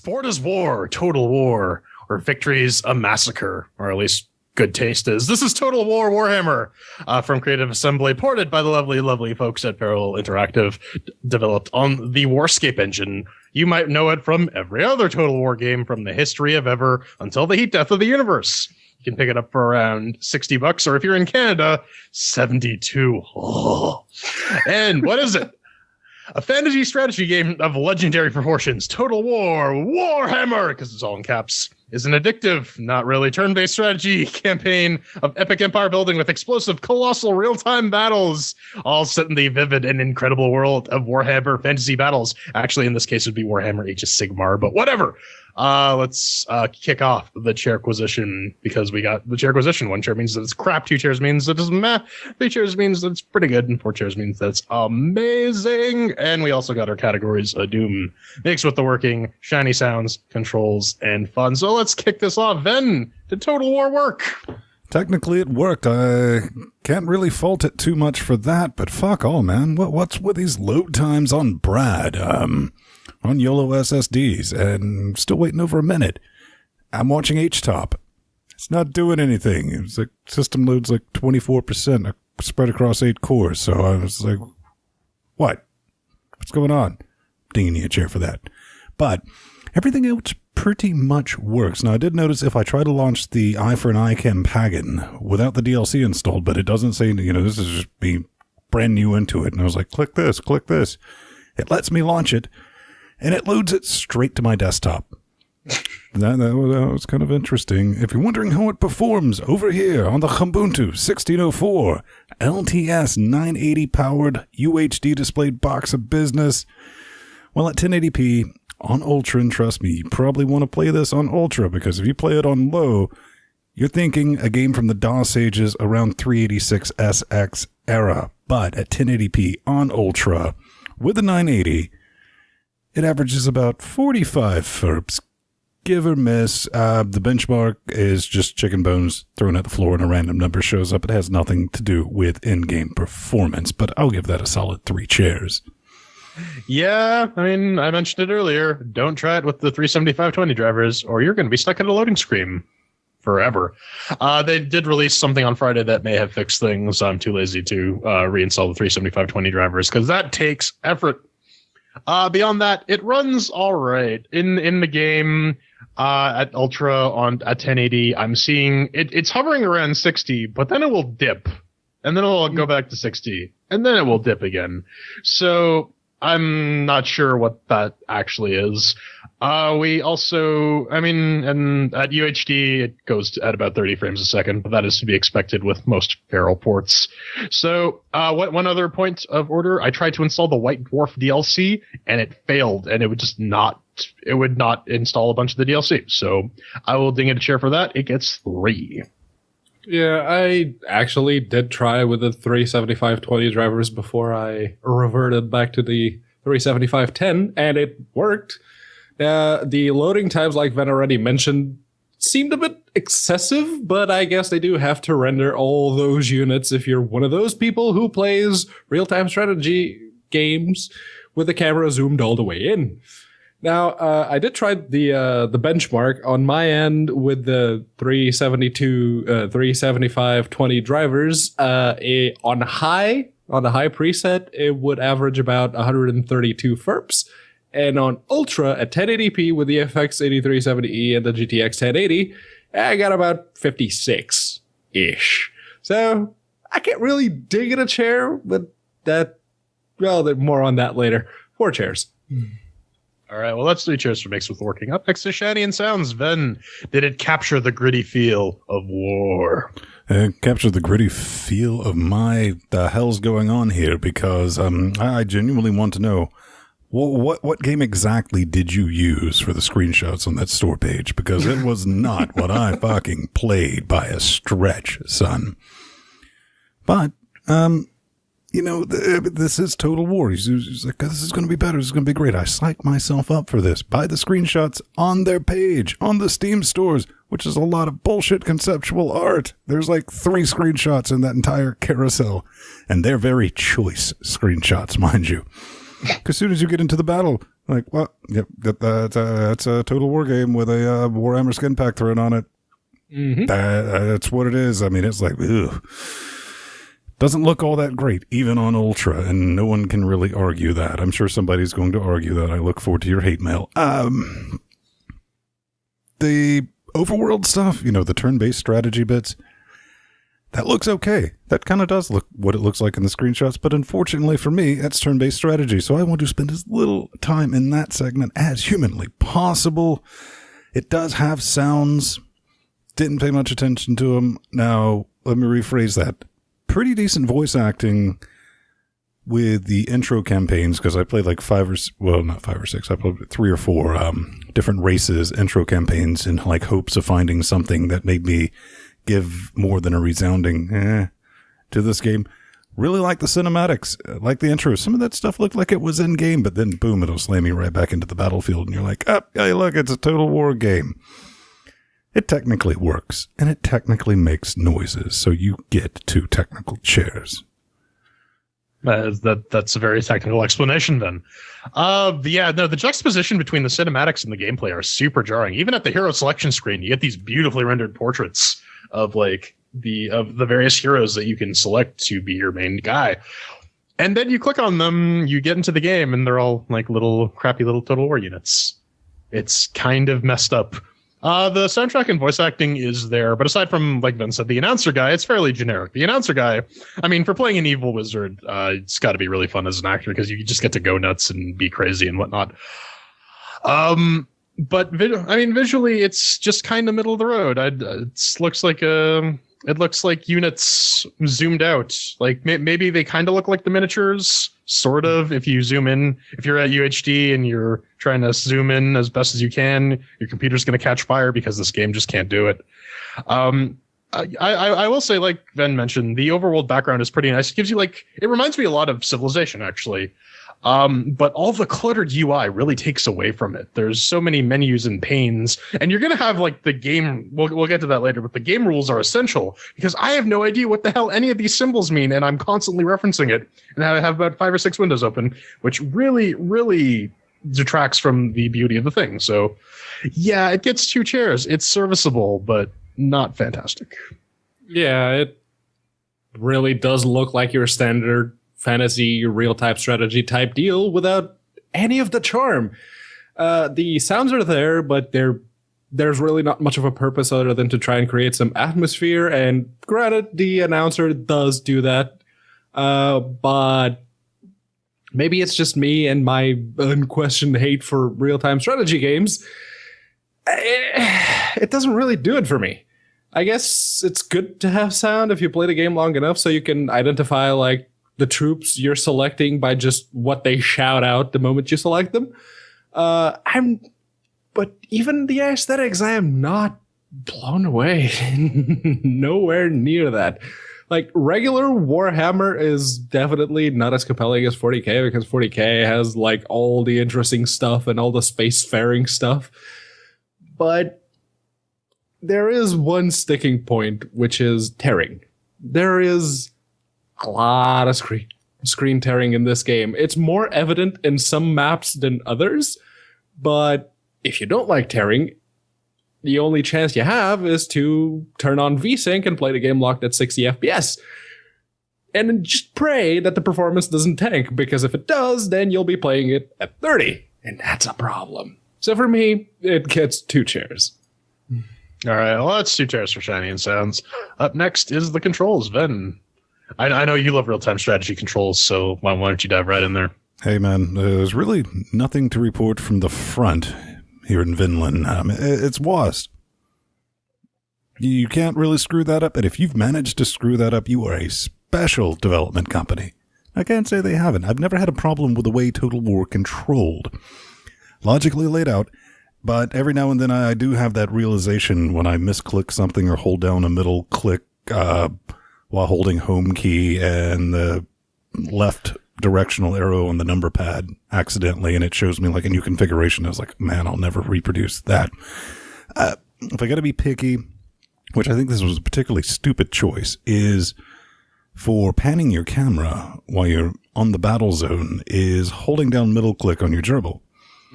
Sport is war, total war, or victory's a massacre, or at least good taste is. This is Total War Warhammer from Creative Assembly, ported by the lovely, lovely folks at Feral Interactive, developed on the Warscape engine. You might know it from every other Total War game from the history of ever until the heat death of the universe. You can pick it up for around $60, or if you're in Canada, $72. Oh. And what is it? A fantasy strategy game of legendary proportions. Total War Warhammer, because it's all in caps, is an addictive, not really turn-based strategy campaign of epic empire building with explosive, colossal, real-time battles, all set in the vivid and incredible world of Warhammer Fantasy Battles. Actually, in this case, it would be Warhammer Age of Sigmar, but whatever. Let's kick off the chairquisition, because we got the chairquisition. 1 chair means that it's crap, 2 chairs means that it's meh, 3 chairs means that it's pretty good, and 4 chairs means that it's amazing. And we also got our categories, a doom, mixed with the working, shiny sounds, controls, and fun. So let's kick this off. Then, did Total War work? Technically, it worked. I can't really fault it too much for that, but fuck all, man. What's with these load times on Brad? On YOLO SSDs, and still waiting over a minute. I'm watching HTOP. It's not doing anything. It's like system loads like 24% spread across 8 cores. So I was like, what? What's going on? Dinging you a chair for that. But everything else pretty much works. Now, I did notice if I try to launch the Eye for an Eye campaign without the DLC installed, but it doesn't say, this is just be brand new into it. And I was like, click this, click this. It lets me launch it. And it loads it straight to my desktop. That was kind of interesting. If you're wondering how it performs, over here on the Ubuntu 1604 LTS 980 powered UHD displayed box of business. Well, at 1080p on Ultra, and trust me, you probably want to play this on Ultra, because if you play it on low, you're thinking a game from the DOS ages around 386 SX era. But at 1080p on Ultra with the 980, it averages about 45 FERPs, give or miss. The benchmark is just chicken bones thrown at the floor and a random number shows up. It has nothing to do with in-game performance, but I'll give that a solid 3 chairs. Yeah, I mean, I mentioned it earlier. Don't try it with the 37520 drivers, or you're going to be stuck in a loading screen forever. They did release something on Friday that may have fixed things. I'm too lazy to reinstall the 37520 drivers, because that takes effort. Beyond that, it runs all right in the game. At Ultra at 1080, I'm seeing it's hovering around 60, but then it will dip, and then it'll go back to 60, and then it will dip again. So I'm not sure what that actually is. We also, and at UHD, it goes at about 30 frames a second, but that is to be expected with most Feral ports. So, one other point of order, I tried to install the White Dwarf DLC, and it failed, and it would not install a bunch of the DLC. So, I will ding it a chair for that. It gets 3. Yeah, I actually did try with the 37520 drivers before I reverted back to the 37510, and it worked. The loading times, like Ven already mentioned, seemed a bit excessive, but I guess they do have to render all those units if you're one of those people who plays real-time strategy games with the camera zoomed all the way in. Now, I did try the benchmark on my end with the 37520 drivers. On the high preset, it would average about 132 FERPs. And on Ultra at 1080p with the FX 8370E and the GTX 1080, I got about 56-ish. So I can't really dig in a chair, but more on that later. 4 chairs. All right, well, that's 3 chairs for Mixed with Working. Up next to Shani and Sounds. Ven, did it capture the gritty feel of war? Capture the gritty feel of the hell's going on here, because I genuinely want to know, what game exactly did you use for the screenshots on that store page? Because it was not what I fucking played by a stretch, son. But, this is Total War. He's like, this is going to be better. This is going to be great. I psyched myself up for this. Buy the screenshots on their page, on the Steam stores, which is a lot of bullshit conceptual art. There's like 3 screenshots in that entire carousel, and they're very choice screenshots, mind you. As soon as you get into the battle, Like, what? Yep, that's a Total War game with a Warhammer skin pack thrown on it. Mm-hmm. That's what it is. I mean, it's like, ugh. Doesn't look all that great, even on Ultra, and no one can really argue that. I'm sure somebody's going to argue that. I look forward to your hate mail. The overworld stuff, the turn-based strategy bits, that looks okay. That kind of does look what it looks like in the screenshots, but unfortunately for me, that's turn-based strategy, so I want to spend as little time in that segment as humanly possible. It does have sounds. Didn't pay much attention to them. Now, let me rephrase that. Pretty decent voice acting with the intro campaigns, because I played like not 5 or 6, I played 3 or 4 different races intro campaigns in like hopes of finding something that made me give more than a resounding to this game. Really like the cinematics, like the intro. Some of that stuff looked like it was in game, but then boom, it'll slam you right back into the battlefield, and you're like, oh, hey, look, it's a Total War game. It technically works, and it technically makes noises, so you get 2 technical chairs. That's a very technical explanation then. The juxtaposition between the cinematics and the gameplay are super jarring. Even at the hero selection screen, you get these beautifully rendered portraits of like the various heroes that you can select to be your main guy. And then you click on them, you get into the game, and they're all like crappy little Total War units. It's kind of messed up. The soundtrack and voice acting is there, but aside from, like Ben said, the announcer guy, it's fairly generic. The announcer guy, I mean, for playing an evil wizard, it's got to be really fun as an actor because you just get to go nuts and be crazy and whatnot. But visually, it's just kind of middle of the road. It looks like units zoomed out. Like maybe they kind of look like the miniatures, sort of. If you zoom in, if you're at UHD and you're trying to zoom in as best as you can, your computer's going to catch fire because this game just can't do it. I will say, like Ben mentioned, the overworld background is pretty nice. It gives you it reminds me a lot of Civilization, actually. But all the cluttered UI really takes away from it. There's so many menus and panes, and you're going to have the game. We'll get to that later, but the game rules are essential because I have no idea what the hell any of these symbols mean, and I'm constantly referencing it. And I have about 5 or 6 windows open, which really, really detracts from the beauty of the thing. So yeah, it gets 2 chairs. It's serviceable, but not fantastic. Yeah, it really does look like your standard fantasy real-time strategy type deal without any of the charm. The sounds are there, but there's really not much of a purpose other than to try and create some atmosphere. And granted, the announcer does do that, but maybe it's just me and my unquestioned hate for real-time strategy games. It doesn't really do it for me. I guess it's good to have sound if you play the game long enough so you can identify the troops you're selecting by just what they shout out the moment you select them. But even the aesthetics, I am not blown away. Nowhere near that. Regular Warhammer is definitely not as compelling as 40k because 40k has all the interesting stuff and all the spacefaring stuff. But there is one sticking point, which is tearing. There is a lot of screen tearing in this game. It's more evident in some maps than others, but if you don't like tearing, the only chance you have is to turn on VSync and play the game locked at 60 FPS. And then just pray that the performance doesn't tank, because if it does, then you'll be playing it at 30, and that's a problem. So for me, it gets 2 chairs. All right, well, that's 2 chairs for Shiny and Sounds. Up next is the controls, Ben. I know you love real-time strategy controls, so why don't you dive right in there? Hey, man, there's really nothing to report from the front here in Vinland. It's WASD. You can't really screw that up, and if you've managed to screw that up, you are a special development company. I can't say they haven't. I've never had a problem with the way Total War controlled. Logically laid out, but every now and then I do have that realization when I misclick something or hold down a middle click while holding home key and the left directional arrow on the number pad accidentally, and it shows me a new configuration. I was like, man, I'll never reproduce that. If I got to be picky, which I think this was a particularly stupid choice, is for panning your camera while you're on the battle zone is holding down middle click on your gerbil.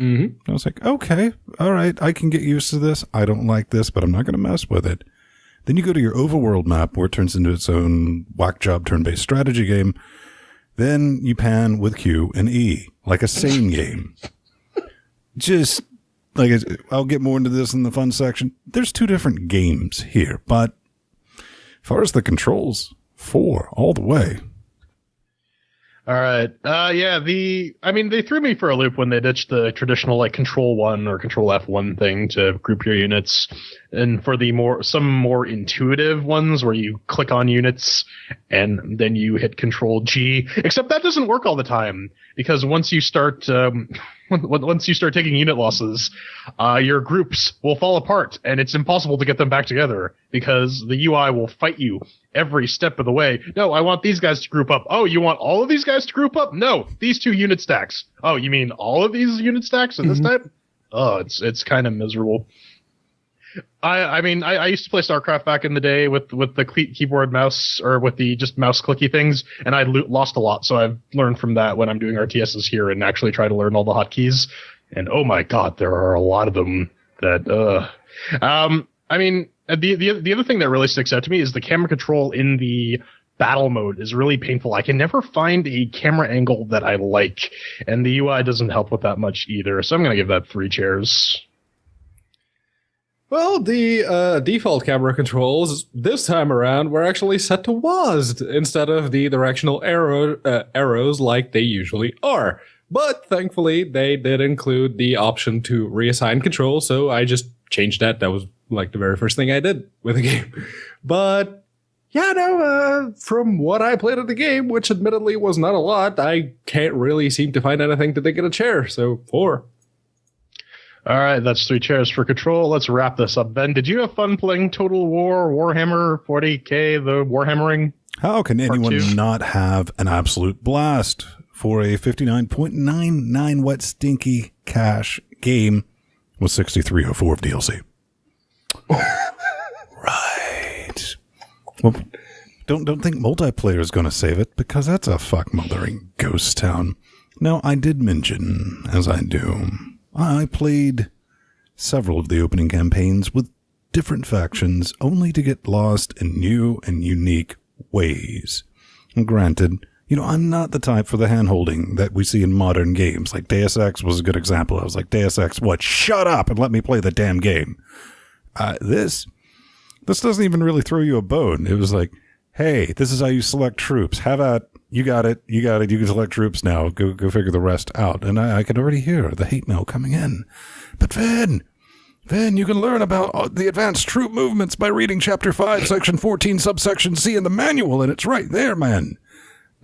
I was like, okay, all right, I can get used to this. I don't like this, but I'm not going to mess with it. Then you go to your overworld map where it turns into its own whack job turn-based strategy game. Then you pan with Q and E, like a sane game. Just like, I'll get more into this in the fun section. There's 2 different games here, but as far as the controls, 4 all the way. All right. They threw me for a loop when they ditched the traditional like Control 1 or Control F1 thing to group your units, and for some more intuitive ones where you click on units and then you hit Control G. Except that doesn't work all the time, because once you start taking unit losses, your groups will fall apart and it's impossible to get them back together because the UI will fight you every step of the way. No, I want these guys to group up. Oh, you want all of these guys to group up? No, these 2 unit stacks. Oh, you mean all of these unit stacks in this type? Oh, it's kind of miserable. I used to play StarCraft back in the day with the keyboard mouse, or with the just mouse clicky things, and I lost a lot. So I've learned from that when I'm doing RTSs here and actually try to learn all the hotkeys. And oh my god, there are a lot of them that the other thing that really sticks out to me is the camera control in the battle mode is really painful. I can never find a camera angle that I like, and the UI doesn't help with that much either. So I'm going to give that 3 chairs. Well, the default camera controls this time around were actually set to WASD instead of the directional arrows like they usually are. But thankfully, they did include the option to reassign control, so I just changed that. That was like the very first thing I did with the game. But yeah, no, from what I played of the game, which admittedly was not a lot, I can't really seem to find anything to think of a chair, so 4. All right, that's 3 chairs for control. Let's wrap this up. Ben, did you have fun playing Total War, Warhammer 40K, the Warhammering? How can anyone not have an absolute blast for a 59.99 wet stinky cash game with 6304 of DLC? Right. Well, don't think multiplayer is going to save it, because that's a fuck-mothering ghost town. Now, I did mention, as I do, I played several of the opening campaigns with different factions, only to get lost in new and unique ways. And granted, I'm not the type for the hand-holding that we see in modern games. Like Deus Ex was a good example. I was like, Deus Ex, what? Shut up and let me play the damn game. This doesn't even really throw you a bone. It was like, hey, this is how you select troops. Have at, you got it. You can select troops now. Go figure the rest out. And I could already hear the hate mail coming in. But Vin, you can learn about the advanced troop movements by reading Chapter 5, Section 14, Subsection C in the manual, and it's right there, man.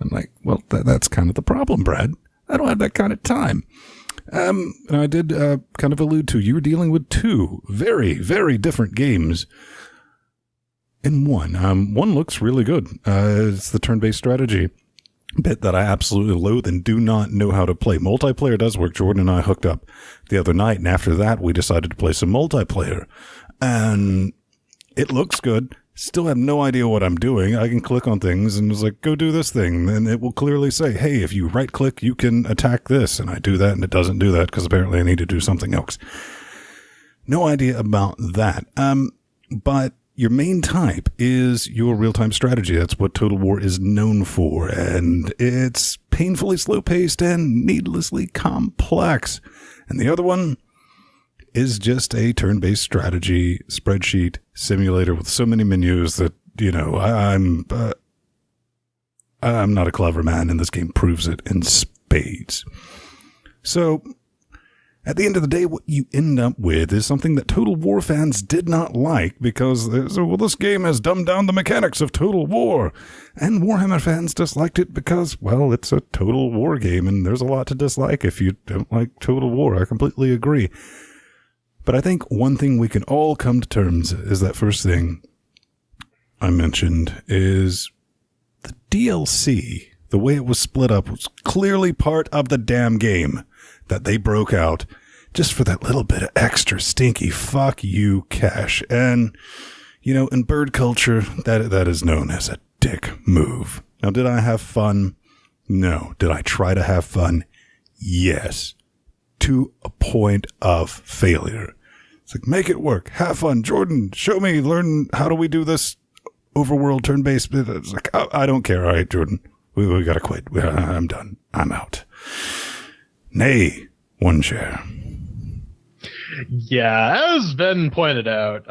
I'm like, well, that's kind of the problem, Brad. I don't have that kind of time. And I did kind of allude to, you were dealing with 2 very, very different games in one. One looks really good. It's the turn-based strategy bit that I absolutely loathe and do not know how to play. Multiplayer does work. Jordan and I hooked up the other night, and after that, we decided to play some multiplayer. And it looks good. Still have no idea what I'm doing. I can click on things and it's like, go do this thing. And it will clearly say, hey, if you right click, you can attack this. And I do that and it doesn't do that because apparently I need to do something else. No idea about that. But your main type is your real-time strategy. That's what Total War is known for. And it's painfully slow-paced and needlessly complex. And the other one is just a turn-based strategy spreadsheet simulator with so many menus that, I'm not a clever man, and this game proves it in spades. So, at the end of the day, what you end up with is something that Total War fans did not like because, this game has dumbed down the mechanics of Total War. And Warhammer fans disliked it because, it's a Total War game, and there's a lot to dislike if you don't like Total War. I completely agree. But I think one thing we can all come to terms is that first thing I mentioned is the DLC, the way it was split up, was clearly part of the damn game that they broke out just for that little bit of extra stinky fuck you cash. And, in bird culture, that is known as a dick move. Now, did I have fun? No. Did I try to have fun? Yes. to a point of failure. It's like, make it work. Have fun. Jordan, show me. Learn, how do we do this overworld turn-based? It's like, I don't care. All right, Jordan. We got to quit. I'm done. I'm out. Nay, one share. Yeah, as Ben pointed out,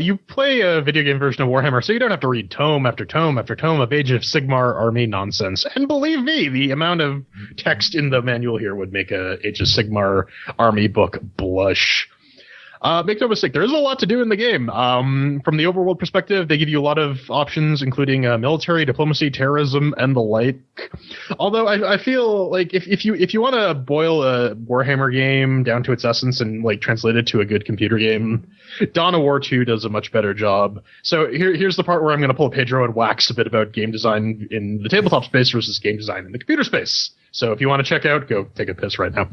you play a video game version of Warhammer, so you don't have to read tome after tome after tome of Age of Sigmar army nonsense. And believe me, the amount of text in the manual here would make a Age of Sigmar army book blush. Make no mistake, there is a lot to do in the game. From the overworld perspective, they give you a lot of options, including military, diplomacy, terrorism, and the like. Although I feel like if you want to boil a Warhammer game down to its essence and like translate it to a good computer game, Dawn of War 2 does a much better job. So here's the part where I'm going to pull a Pedro and wax a bit about game design in the tabletop space versus game design in the computer space. So if you want to check out, go take a piss right now.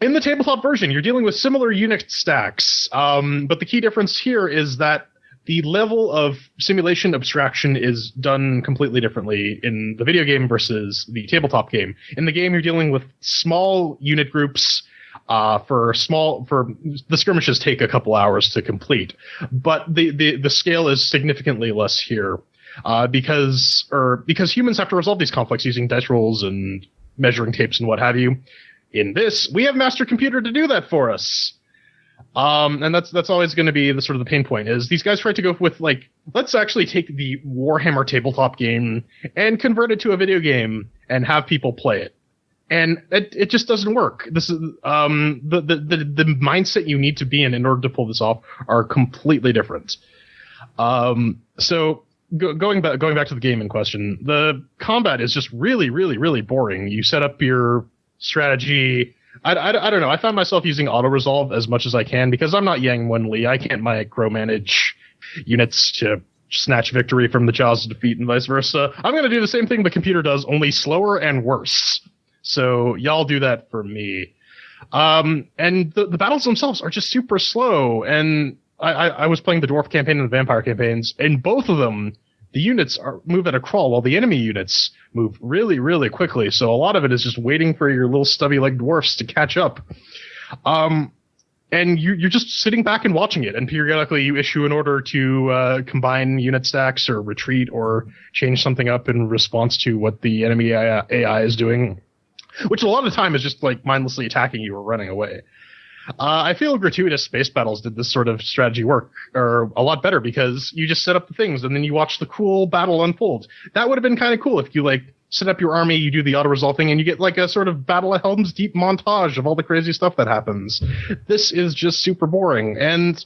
In the tabletop version, you're dealing with similar unit stacks, but the key difference here is that the level of simulation abstraction is done completely differently in the video game versus the tabletop game. In the game, you're dealing with small unit groups. For the skirmishes take a couple hours to complete, but the scale is significantly less here because humans have to resolve these conflicts using dice rolls and measuring tapes and what have you. In this, we have Master Computer to do that for us. And that's always going to be the sort of the pain point is these guys try to go with like, let's actually take the Warhammer tabletop game and convert it to a video game and have people play it. And it just doesn't work. This is, the mindset you need to be in order to pull this off are completely different. So going back to the game in question, the combat is just really, really, really boring. You set up your strategy. I don't know. I found myself using auto resolve as much as I can because I'm not Yang Wen Li. I can't micromanage units to snatch victory from the jaws of defeat and vice versa. I'm going to do the same thing the computer does, only slower and worse. So y'all do that for me. And the battles themselves are just super slow. And I was playing the dwarf campaign and the vampire campaigns, and both of them, the units move at a crawl while the enemy units move really, really quickly. So a lot of it is just waiting for your little stubby-legged dwarfs to catch up. And you're just sitting back and watching it. And periodically you issue an order to combine unit stacks or retreat or change something up in response to what the enemy AI is doing, which a lot of the time is just like mindlessly attacking you or running away. I feel gratuitous space battles did this sort of strategy work or a lot better because you just set up the things and then you watch the cool battle unfold. That would have been kind of cool if you like set up your army, you do the auto resolve thing, and you get like a sort of Battle of Helm's Deep montage of all the crazy stuff that happens. This is just super boring, and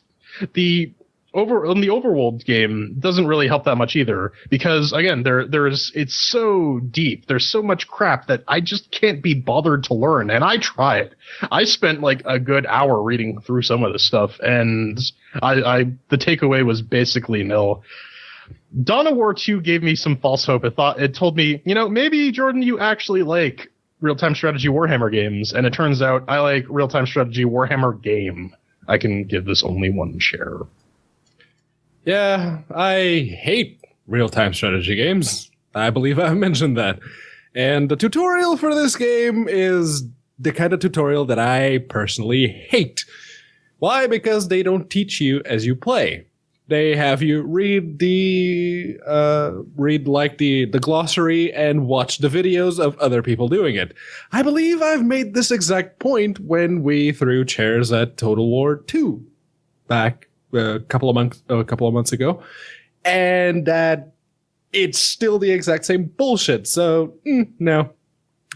the overworld game doesn't really help that much either because again it's so deep, there's so much crap that I just can't be bothered to learn, and I tried. I spent like a good hour reading through some of this stuff, and the takeaway was basically nil. Dawn of War 2 gave me some false hope. It told me, maybe Jordan, you actually like real-time strategy Warhammer games, and it turns out I like real-time strategy Warhammer game. I can give this only one share. Yeah, I hate real-time strategy games. I believe I've mentioned that. And the tutorial for this game is the kind of tutorial that I personally hate. Why? Because they don't teach you as you play. They have you read the glossary and watch the videos of other people doing it. I believe I've made this exact point when we threw chairs at Total War 2 back a couple of months ago, and that it's still the exact same bullshit. So no.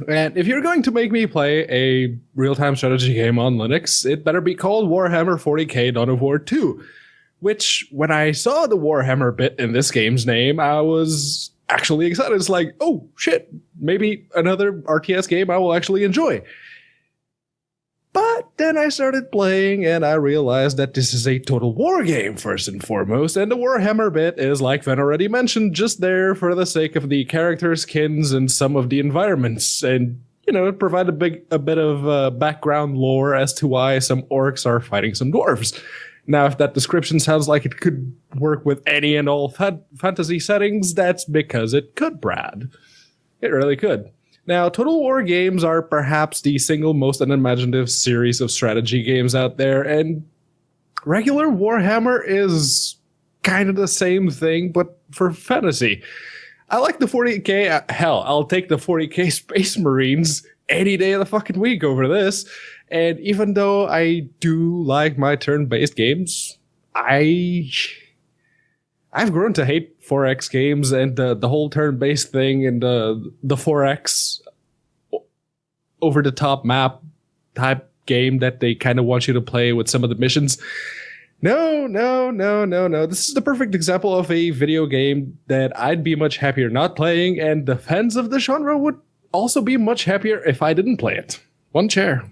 And if you're going to make me play a real-time strategy game on Linux, it better be called Warhammer 40k Dawn of War 2. Which, when I saw the Warhammer bit in this game's name, I was actually excited. It's like, oh shit, maybe another RTS game I will actually enjoy. But then I started playing and I realized that this is a Total War game first and foremost, and the Warhammer bit is, like Ven already mentioned, just there for the sake of the characters, skins, and some of the environments, and provide a bit of background lore as to why some orcs are fighting some dwarves. Now, if that description sounds like it could work with any and all fantasy settings, that's because it could, Brad. It really could. Now, Total War games are perhaps the single most unimaginative series of strategy games out there, and regular Warhammer is kind of the same thing, but for fantasy. I like the 40k. Hell, I'll take the 40k Space Marines any day of the fucking week over this. And even though I do like my turn-based games, I've grown to hate 4X games and the whole turn-based thing and the 4X over-the-top map type game that they kind of want you to play with some of the missions. No. This is the perfect example of a video game that I'd be much happier not playing, and the fans of the genre would also be much happier if I didn't play it. One chair.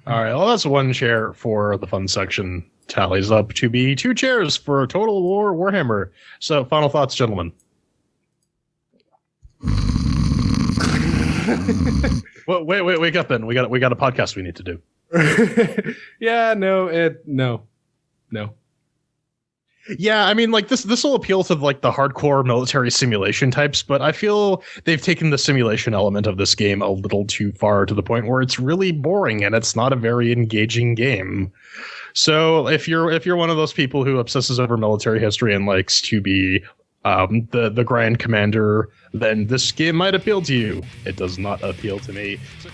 All right, well, that's one chair for the fun section. Tallies up to be 2 chairs for Total War Warhammer. So, final thoughts, gentlemen. Well, wait, wake up then. We got a podcast we need to do. Yeah, no. Yeah, I mean, like this will appeal to like the hardcore military simulation types, but I feel they've taken the simulation element of this game a little too far to the point where it's really boring and it's not a very engaging game. So if you're one of those people who obsesses over military history and likes to be the Grand Commander, then this game might appeal to you. It does not appeal to me. So